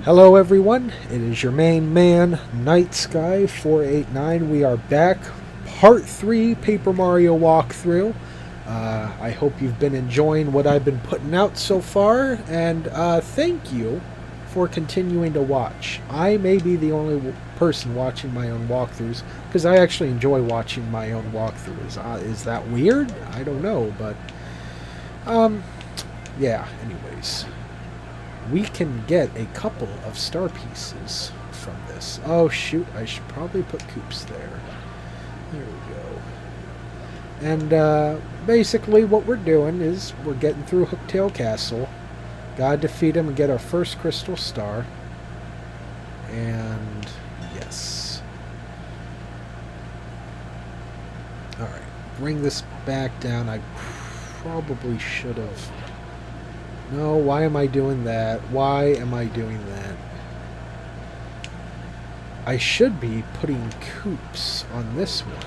Hello everyone, it is your main man, NightSky489. We are back, part 3 Paper Mario walkthrough. I hope you've been enjoying what I've been putting out so far, and thank you for continuing to watch. I may be the only person watching my own walkthroughs, because I actually enjoy watching my own walkthroughs. Is that weird? I don't know, but yeah, anyways. We can get a couple of star pieces from this. Oh shoot, I should probably put Koops there. There we go. And basically what we're doing is we're getting through Hooktail Castle. Gotta defeat him and get our first crystal star. And yes. Alright, bring this back down. I probably should have... No, why am I doing that? Why am I doing that? I should be putting Koops on this one.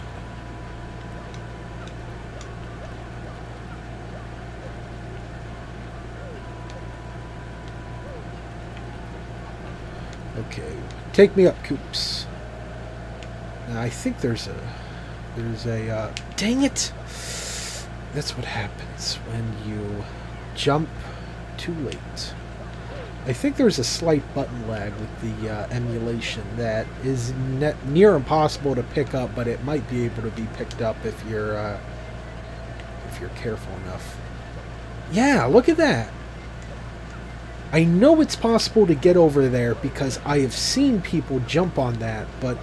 Okay, take me up, Koops. Now, I think there's a... dang it! That's what happens when you jump too late. I think there's a slight button lag with the emulation that is near impossible to pick up, but it might be able to be picked up if you're careful enough. Yeah, look at that. I know it's possible to get over there because I have seen people jump on that, but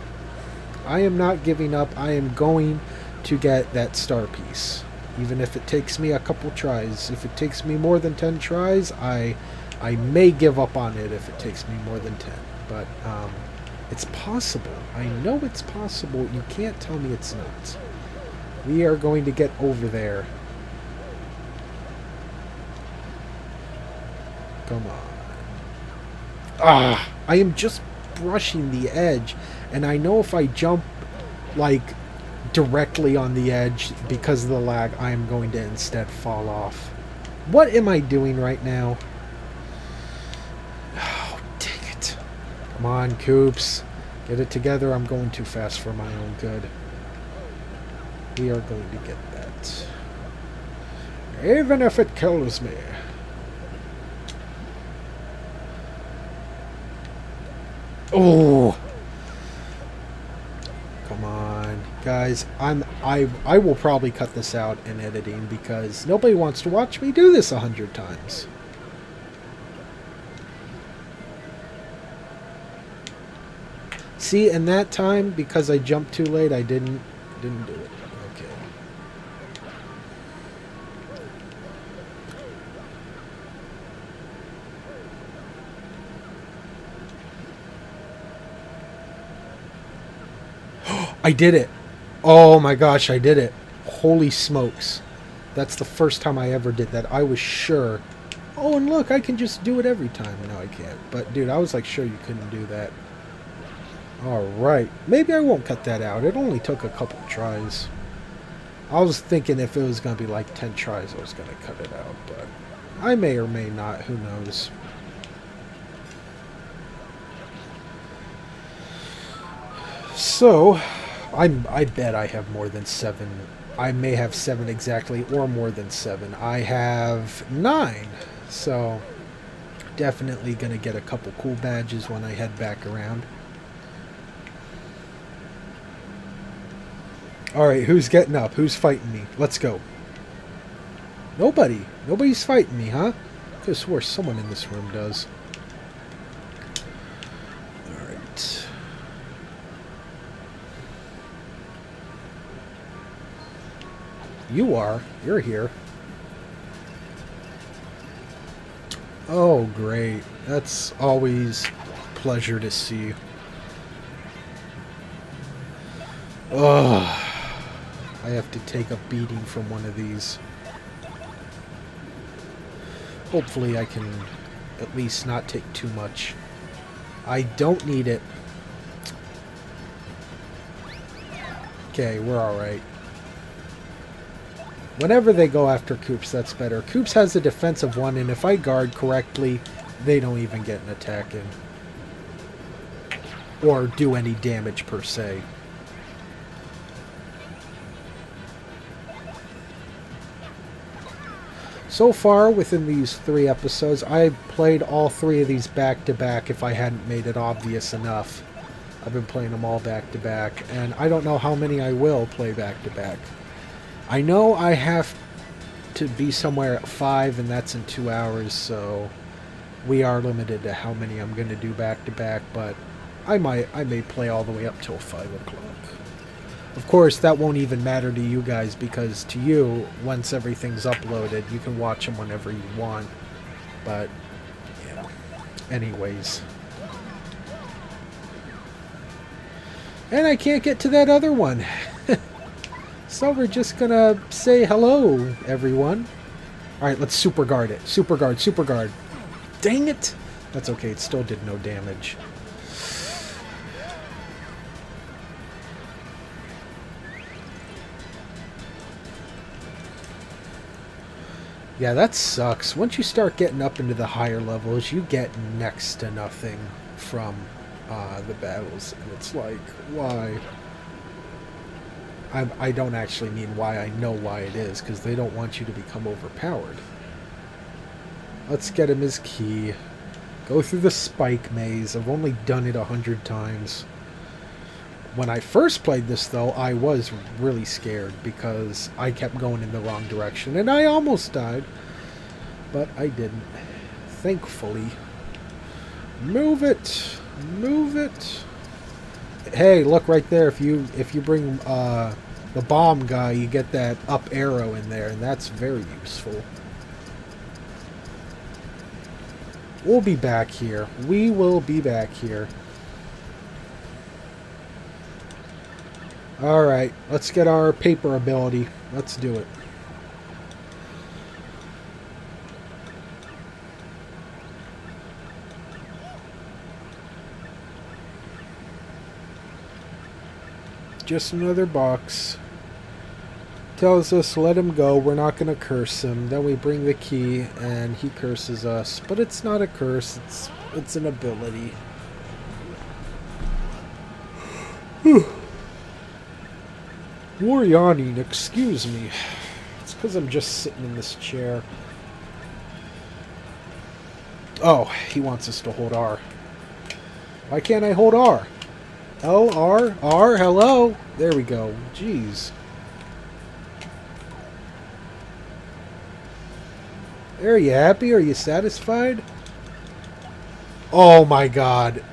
I am not giving up. I am going to get that star piece. Even if it takes me a couple tries. If it takes me more than 10 tries, I may give up on it if it takes me more than 10. But it's possible. I know it's possible. You can't tell me it's not. We are going to get over there. Come on. Ah! I am just brushing the edge. And I know if I jump, like... directly on the edge because of the lag, I am going to instead fall off. What am I doing right now? Oh, dang it. Come on, Koops. Get it together. I'm going too fast for my own good. We are going to get that. Even if it kills me. Oh! Come on, guys. I will probably cut this out in editing because nobody wants to watch me do this 100 times. See, and that time, because I jumped too late, I didn't do it. Okay. I did it. Oh my gosh, I did it. Holy smokes. That's the first time I ever did that. I was sure. Oh, and look, I can just do it every time. No, I can't. But, dude, I was like sure you couldn't do that. Alright. Maybe I won't cut that out. It only took a couple tries. I was thinking if it was going to be like 10 tries, I was going to cut it out. But I may or may not. Who knows? So... I bet I have more than 7. I may have 7 exactly, or more than 7. I have 9. So, definitely going to get a couple cool badges when I head back around. Alright, who's getting up? Who's fighting me? Let's go. Nobody. Nobody's fighting me, huh? I could have swore someone in this room does. Alright. You are. You're here. Oh, great. That's always a pleasure to see. Ugh. I have to take a beating from one of these. Hopefully I can at least not take too much. I don't need it. Okay, we're alright. Whenever they go after Koops, that's better. Koops has a defensive one, and if I guard correctly, they don't even get an attack in. or do any damage per se. So far, within these 3 episodes, I've played all 3 of these back-to-back if I hadn't made it obvious enough. I've been playing them all back-to-back, and I don't know how many I will play back-to-back. I know I have to be somewhere at 5, and that's in 2 hours, so we are limited to how many I'm going to do back-to-back, but I may play all the way up till 5 o'clock. Of course, that won't even matter to you guys, because to you, once everything's uploaded, you can watch them whenever you want. But, yeah. Anyways. And I can't get to that other one. So we're just gonna say hello, everyone. Alright, let's super guard it. Super guard, super guard. Dang it! That's okay, it still did no damage. Yeah, that sucks. Once you start getting up into the higher levels, you get next to nothing from the battles. And it's like, why? I don't actually mean why. I know why it is, because they don't want you to become overpowered. Let's get him his key. Go through the spike maze. I've only done it 100 times. When I first played this, though, I was really scared because I kept going in the wrong direction, and I almost died, but I didn't. Thankfully. Move it! Move it! Hey, look right there. If you bring the bomb guy, you get that up arrow in there, and that's very useful. We'll be back here. We will be back here. Alright, let's get our paper ability. Let's do it. Just another box. Tells us let him go, we're not going to curse him. Then we bring the key and he curses us. But it's not a curse, it's an ability. More yawning, excuse me. It's because I'm just sitting in this chair. Oh, he wants us to hold R. Why can't I hold R? L, R, R, hello? There we go. Jeez. Are you happy? Are you satisfied? Oh my god.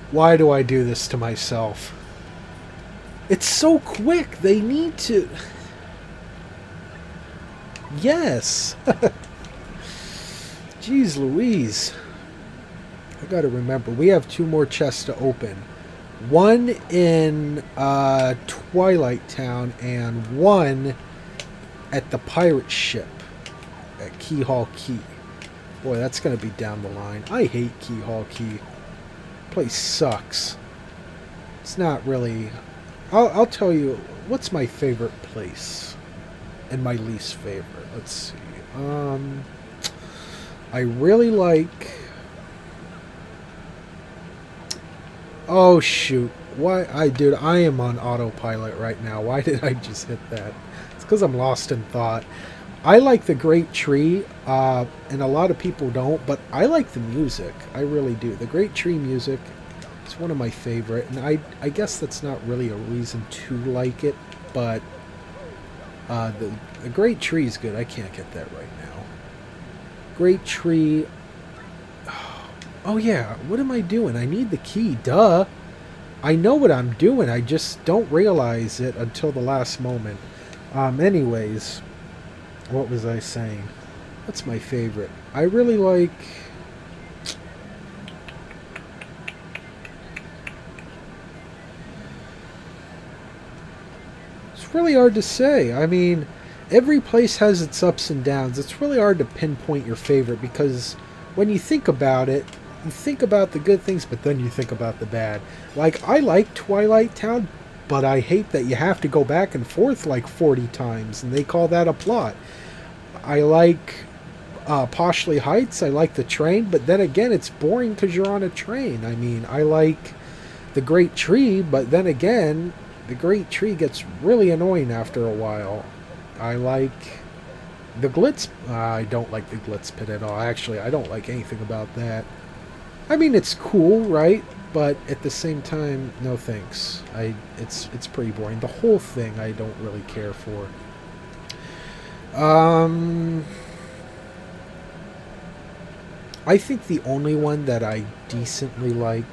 Why do I do this to myself? It's so quick. They need to... Yes. Jeez Louise. I gotta remember. We have 2 more chests to open. One in Twilight Town and one at the pirate ship at Keyhall Key. Boy, that's gonna be down the line. I hate Keyhall Key. Place sucks. It's not really... I'll tell you, what's my favorite place? And my least favorite. Let's see. I really like... Oh, shoot. Why? Dude, I am on autopilot right now. Why did I just hit that? It's because I'm lost in thought. I like the Great Tree, and a lot of people don't, but I like the music. I really do. The Great Tree music is one of my favorite, and I guess that's not really a reason to like it, but the Great Tree is good. I can't get that right now. Great Tree... Oh yeah, what am I doing? I need the key, duh. I know what I'm doing, I just don't realize it until the last moment. Anyways, what was I saying? What's my favorite? I really like... It's really hard to say. I mean, every place has its ups and downs. It's really hard to pinpoint your favorite because when you think about it, you think about the good things, but then you think about the bad. Like, I like Twilight Town, but I hate that you have to go back and forth like 40 times, and they call that a plot. I like Poshley Heights. I like the train, but then again, it's boring because you're on a train. I mean, I like the great tree, but then again, the great tree gets really annoying after a while. I like the glitz. I don't like the glitz pit at all. Actually, I don't like anything about that. I mean, it's cool, right? But at the same time, no thanks. It's pretty boring. The whole thing I don't really care for. I think the only one that I decently like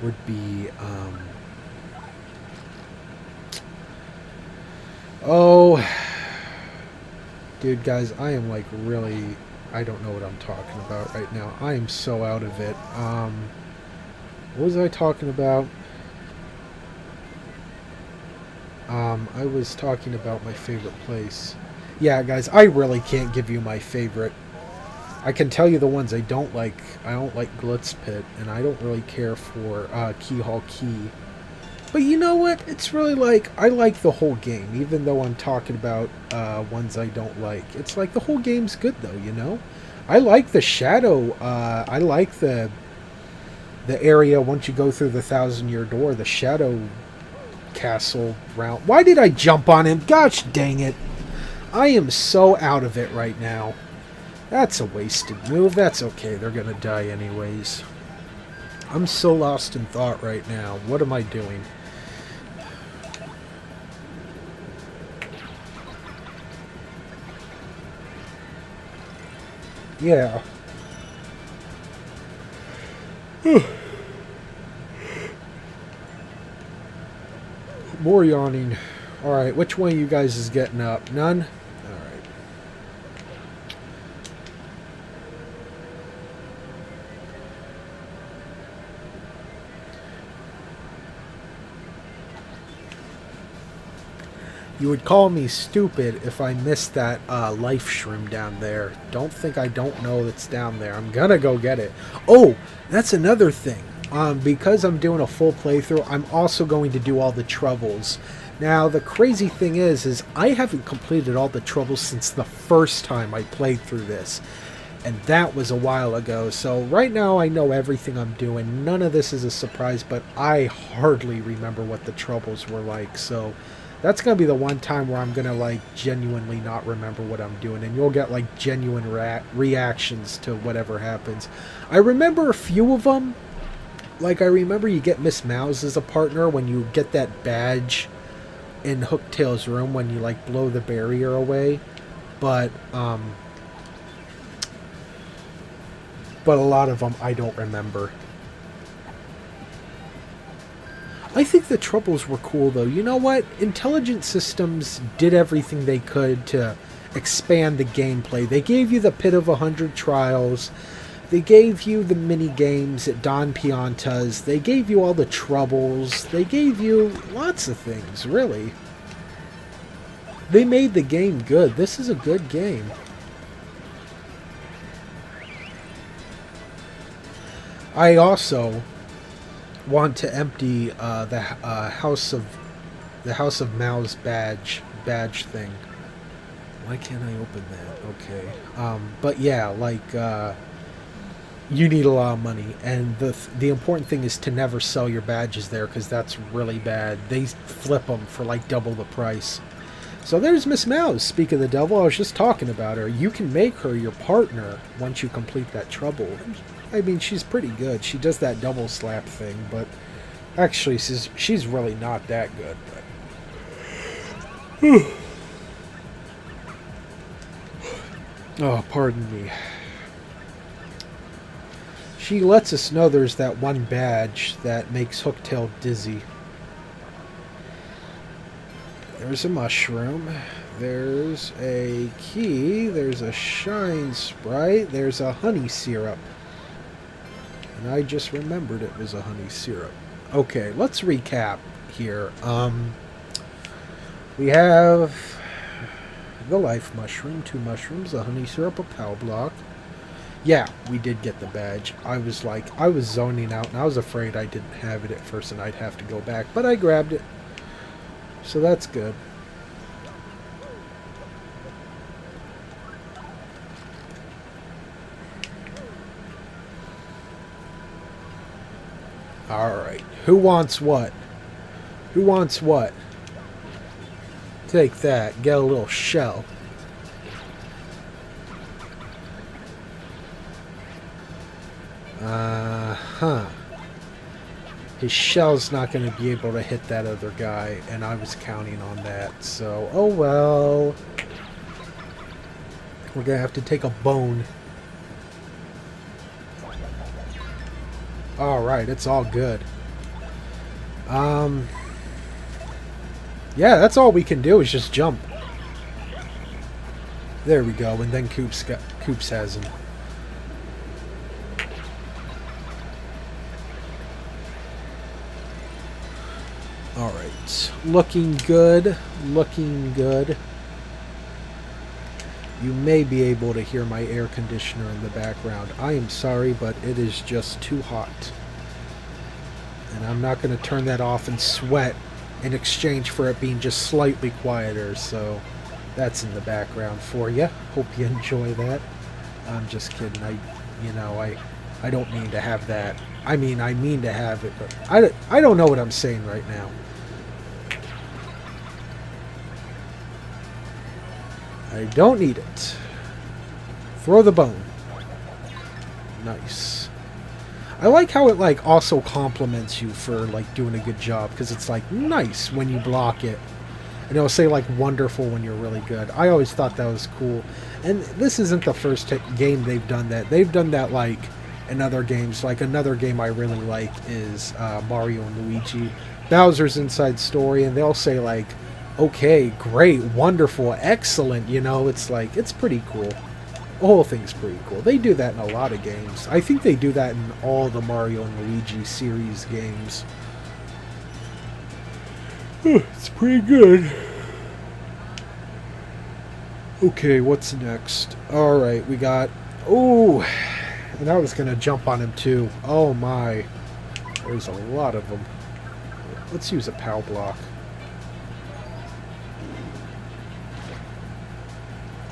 would be oh, dude, guys, I am like really, I don't know what I'm talking about right now. I am so out of it. What was I talking about? I was talking about my favorite place. Yeah, guys, I really can't give you my favorite. I can tell you the ones I don't like. I don't like Glitz Pit, and I don't really care for Keyhole Key. But you know what? It's really like, I like the whole game, even though I'm talking about ones I don't like. It's like the whole game's good, though, you know? I like the shadow. I like the area once you go through the 1,000-year door, the shadow castle round. Why did I jump on him? Gosh dang it. I am so out of it right now. That's a wasted move. That's okay. They're going to die anyways. I'm so lost in thought right now. What am I doing? Yeah. More yawning. Alright, which one of you guys is getting up? None? Alright. You would call me stupid if I missed that life shroom down there. Don't think I don't know it's down there. I'm gonna go get it. Oh, that's another thing. Because I'm doing a full playthrough, I'm also going to do all the troubles. Now, the crazy thing is I haven't completed all the troubles since the first time I played through this. And that was a while ago. So right now I know everything I'm doing. None of this is a surprise, but I hardly remember what the troubles were like. So that's going to be the one time where I'm going to, like, genuinely not remember what I'm doing. And you'll get, like, genuine reactions to whatever happens. I remember a few of them. Like, I remember you get Miss Mouse as a partner when you get that badge in Hooktail's room when you, like, blow the barrier away. But a lot of them I don't remember. I think the troubles were cool, though. You know what? Intelligent Systems did everything they could to expand the gameplay. They gave you the Pit of 100 Trials. They gave you the mini games at Don Pianta's. They gave you all the troubles. They gave you lots of things, really. They made the game good. This is a good game. I also want to empty the House of Mao's badge thing. Why can't I open that? Okay. But yeah, like you need a lot of money, and the important thing is to never sell your badges there, because that's really bad. They flip them for like double the price. So there's Miss Mouse. Speak of the devil, I was just talking about her. You can make her your partner once you complete that trouble. I mean, she's pretty good. She does that double slap thing, but actually she's really not that good. But oh, pardon me. She lets us know there's that one badge that makes Hooktail dizzy. There's a mushroom. There's a key. There's a shine sprite. There's a honey syrup. And I just remembered it was a honey syrup. Okay, let's recap here. We have the life mushroom, 2 mushrooms, a honey syrup, a power block. Yeah, we did get the badge. I was zoning out, and I was afraid I didn't have it at first and I'd have to go back, but I grabbed it. So that's good. Alright. Who wants what? Who wants what? Take that. Get a little shell. Huh. His shell's not going to be able to hit that other guy, and I was counting on that, so, oh well. We're going to have to take a bone. Alright, it's all good. Yeah, that's all we can do is just jump. There we go, and then Coops has him. Alright, looking good, looking good. You may be able to hear my air conditioner in the background. I am sorry, but it is just too hot. And I'm not going to turn that off and sweat in exchange for it being just slightly quieter, so that's in the background for you. Hope you enjoy that. I'm just kidding. I don't mean to have that. I mean to have it, but I don't know what I'm saying right now. I don't need it. Throw the bone. Nice. I like how it like also compliments you for like doing a good job, because it's like nice when you block it, and it'll say like wonderful when you're really good. I always thought that was cool, and this isn't the first game they've done that. They've done that like in other games. Like another game I really like is Mario and Luigi, Bowser's Inside Story, and they'll say like, okay, great, wonderful, excellent, you know, it's like, it's pretty cool. The whole thing's pretty cool. They do that in a lot of games. I think they do that in all the Mario and Luigi series games. It's pretty good. Okay, what's next? Alright, we got... Ooh! And I was going to jump on him too. Oh my. There's a lot of them. Let's use a POW block.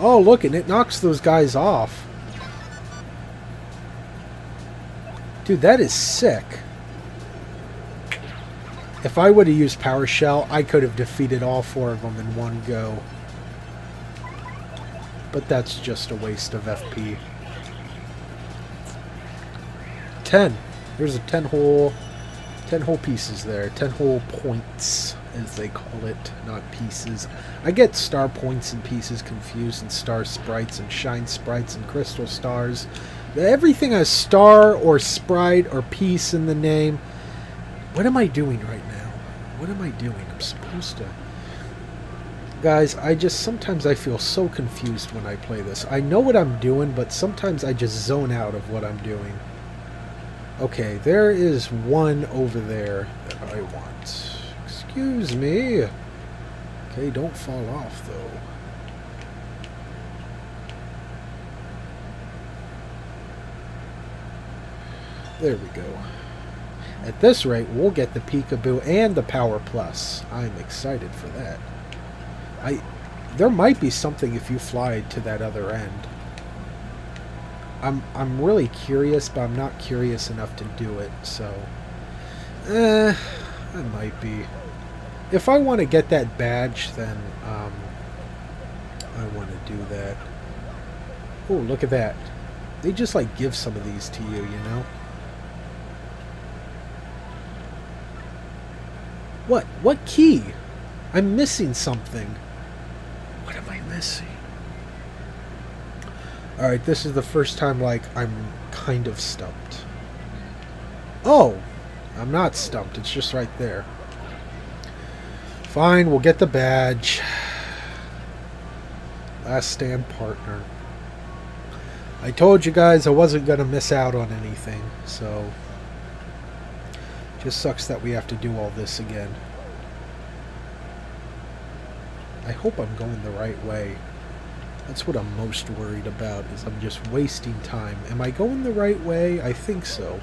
Oh, look, and it knocks those guys off. Dude, that is sick. If I would have used Power Shell, I could have defeated all 4 of them in one go. But that's just a waste of FP. 10. There's a 10 hole pieces there. 10 hole points, as they call it, not pieces. I get star points and pieces confused, and star sprites and shine sprites and crystal stars. Everything has star or sprite or piece in the name. What am I doing right now? What am I doing? I'm supposed to... Guys, sometimes I feel so confused when I play this. I know what I'm doing, but sometimes I just zone out of what I'm doing. Okay, there is one over there that I want. Excuse me. Okay, don't fall off, though. There we go. At this rate, we'll get the Peekaboo and the Power Plus. I'm excited for that. There might be something if you fly to that other end. I'm really curious, but I'm not curious enough to do it, so... I might be. If I want to get that badge, then, I want to do that. Oh, look at that. They just, like, give some of these to you, you know? What? What key? I'm missing something. What am I missing? Alright, this is the first time, like, I'm kind of stumped. Oh! I'm not stumped. It's just right there. Fine, we'll get the badge. Last stand partner. I told you guys I wasn't going to miss out on anything, so... Just sucks that we have to do all this again. I hope I'm going the right way. That's what I'm most worried about, is I'm just wasting time. Am I going the right way? I think so.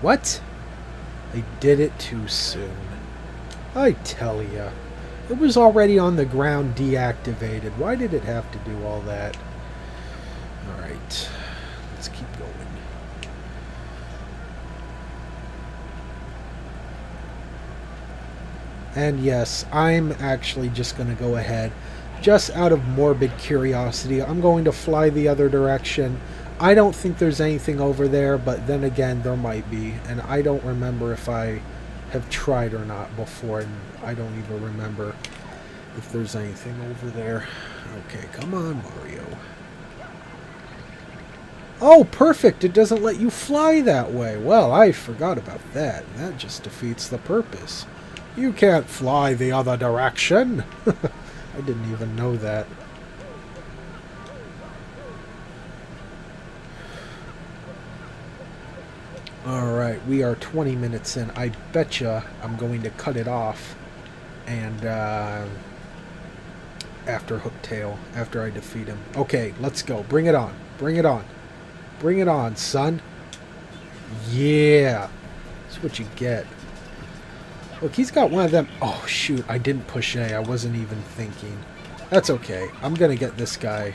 What? I did it too soon. I tell ya. It was already on the ground deactivated. Why did it have to do all that? Alright. Let's keep going. And yes, I'm actually just going to go ahead. Just out of morbid curiosity, I'm going to fly the other direction. I don't think there's anything over there, but then again, there might be. And I don't remember if I have tried or not before, and I don't even remember if there's anything over there. Okay, come on, Mario. Oh, perfect! It doesn't let you fly that way. Well, I forgot about that. That just defeats the purpose. You can't fly the other direction. I didn't even know that. Alright, we are 20 minutes in. I betcha I'm going to cut it off. And, after Hooktail, after I defeat him. Okay, let's go. Bring it on. Bring it on. Bring it on, son. Yeah. That's what you get. Look, he's got one of them. Oh, shoot. I didn't push A. I wasn't even thinking. That's okay. I'm going to get this guy.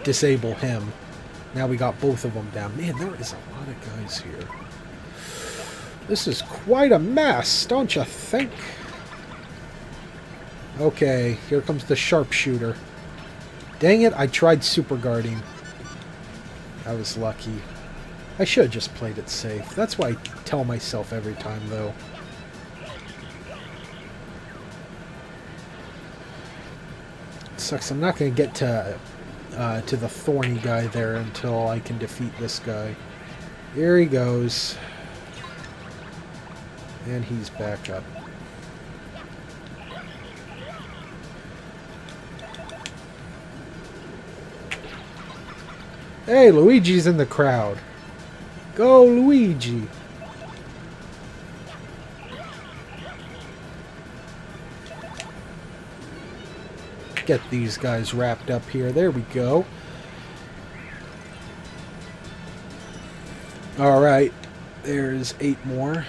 Disable him. Now we got both of them down. Man, there is a lot of guys here. This is quite a mess, don't you think? Okay, here comes the sharpshooter. Dang it, I tried super guarding. I was lucky. I should have just played it safe. That's what I tell myself every time, though. It sucks. I'm not going to get to the thorny guy there until I can defeat this guy. Here he goes. And he's back up. Hey, Luigi's in the crowd. Go, Luigi. Get these guys wrapped up here. There we go. Alright. There's 8 more.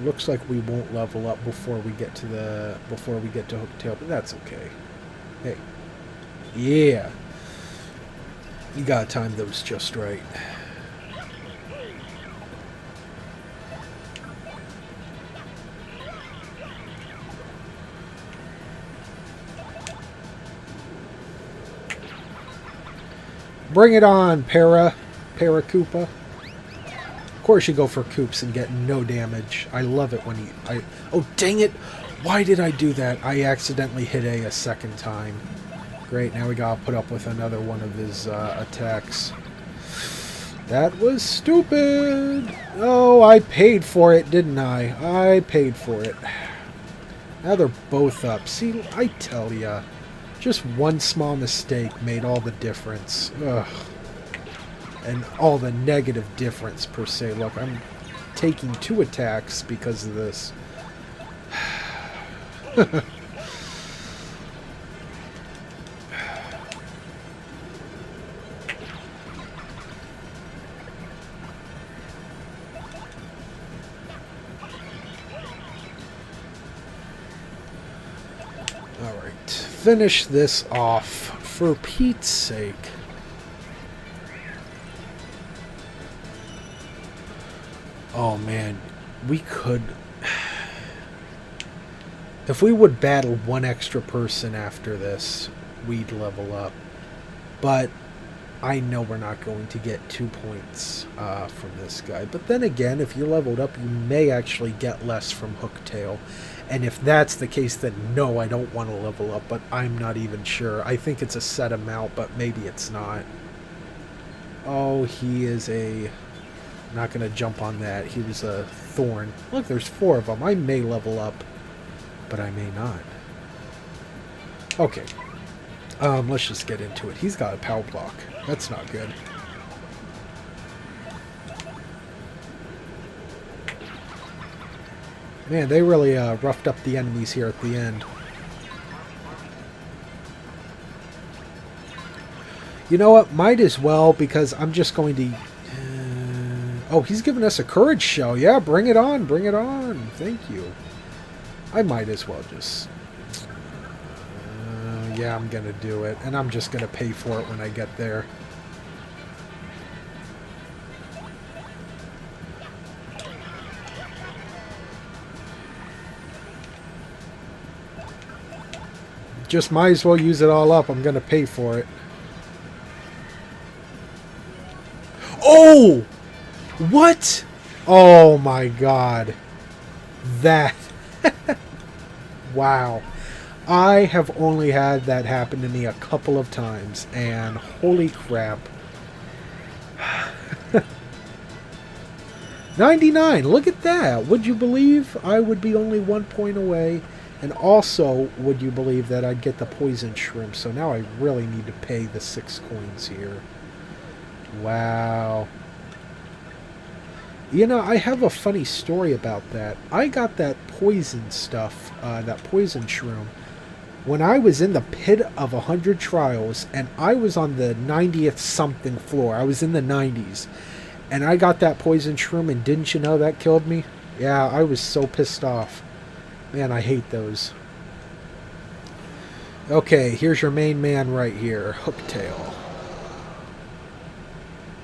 Looks like we won't level up before we get to Hooktail, but that's okay. Hey. Yeah. You gotta time those just right. Bring it on, Para-Koopa. Of course you go for Koops and get no damage. I love it when oh, dang it! Why did I do that? I accidentally hit a second time. Great, now we gotta put up with another one of his attacks. That was stupid! Oh, I paid for it, didn't I? I paid for it. Now they're both up. See, I tell ya. Just one small mistake made all the difference. Ugh. And all the negative difference, per se. Look, I'm taking 2 attacks because of this. Alright, finish this off, for Pete's sake. Oh man, we could... If we would battle one extra person after this, we'd level up. But I know we're not going to get 2 points from this guy. But then again, if you're leveled up, you may actually get less from Hooktail. And if that's the case, then no, I don't want to level up, but I'm not even sure. I think it's a set amount, but maybe it's not. Oh, he is a... Not going to jump on that. He was a thorn. Look, there's 4 of them. I may level up, but I may not. Okay. Let's just get into it. He's got a power block. That's not good. Man, they really roughed up the enemies here at the end. You know what? Might as well, because I'm just going to... oh, he's giving us a courage show. Yeah, bring it on. Bring it on. Thank you. I might as well just... Yeah, I'm gonna do it. And I'm just gonna pay for it when I get there. Just might as well use it all up. I'm gonna pay for it. Oh! What? Oh my god. That. Wow. I have only had that happen to me a couple of times, and holy crap. 99, look at that. Would you believe I would be only 1 point away? And also, would you believe that I'd get the poison shrimp? So now I really need to pay the 6 coins here. Wow. You know, I have a funny story about that. I got that poison stuff, that poison shroom, when I was in the pit of 100 trials, and I was on the 90th something floor. I was in the 90s. And I got that poison shroom, and didn't you know that killed me? Yeah, I was so pissed off. Man, I hate those. Okay, here's your main man right here, Hooktail.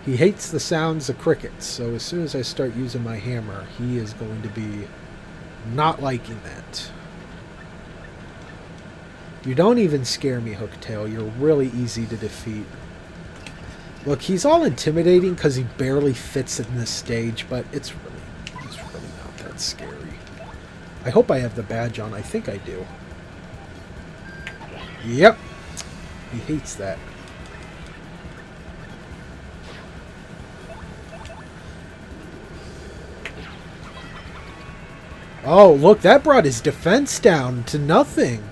He hates the sounds of crickets, so as soon as I start using my hammer, he is going to be not liking that. You don't even scare me, Hooktail. You're really easy to defeat. Look, he's all intimidating because he barely fits in this stage, but it's really not that scary. I hope I have the badge on. I think I do. Yep. He hates that. Oh, look, that brought his defense down to nothing.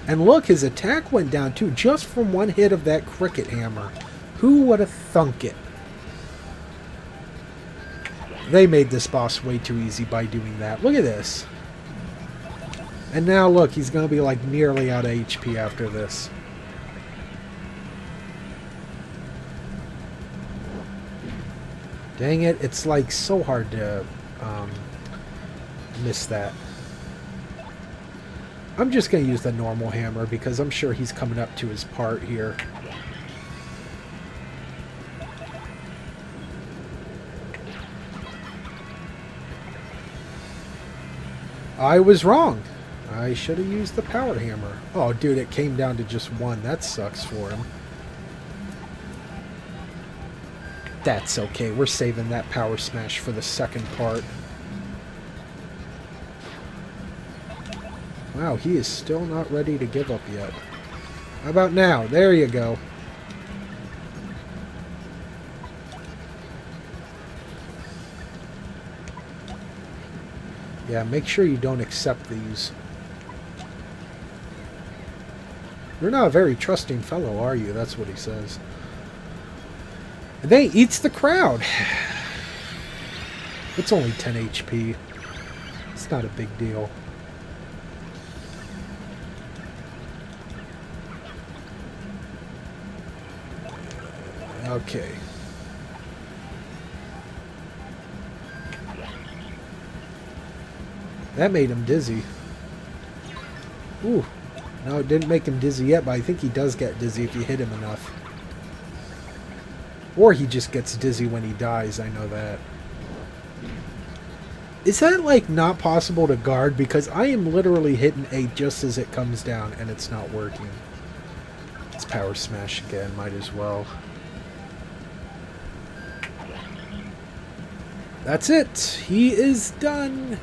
And look, his attack went down too, just from one hit of that cricket hammer. Who would have thunk it? They made this boss way too easy by doing that. Look at this. And now look, he's going to be like nearly out of HP after this. Dang it, it's like so hard to miss that. I'm just going to use the normal hammer because I'm sure he's coming up to his part here. I was wrong. I should have used the power hammer. Oh, dude, it came down to just one. That sucks for him. That's okay. We're saving that power smash for the second part. Wow, he is still not ready to give up yet. How about now? There you go. Yeah, make sure you don't accept these. You're not a very trusting fellow, are you? That's what he says. And then he eats the crowd. It's only 10 HP. It's not a big deal. Okay. That made him dizzy. Ooh. No, it didn't make him dizzy yet, but I think he does get dizzy if you hit him enough. Or he just gets dizzy when he dies, I know that. Is that, like, not possible to guard? Because I am literally hitting A just as it comes down, and it's not working. Let's power smash again, might as well. That's it. He is done.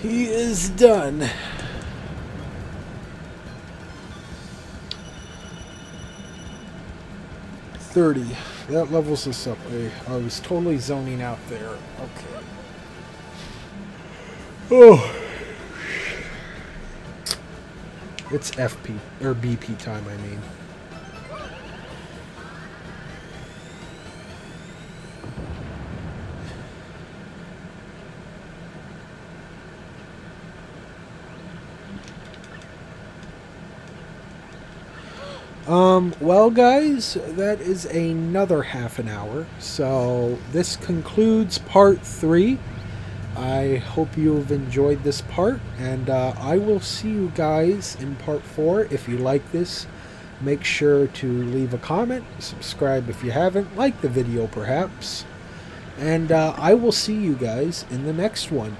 He is done. $30. That levels us up. I was totally zoning out there. Okay. Oh. It's FP, or BP time, I mean. Well, guys, that is another half an hour. So this concludes part 3. I hope you've enjoyed this part, and I will see you guys in part 4. If you like this, make sure to leave a comment, subscribe if you haven't, like the video perhaps, and I will see you guys in the next one.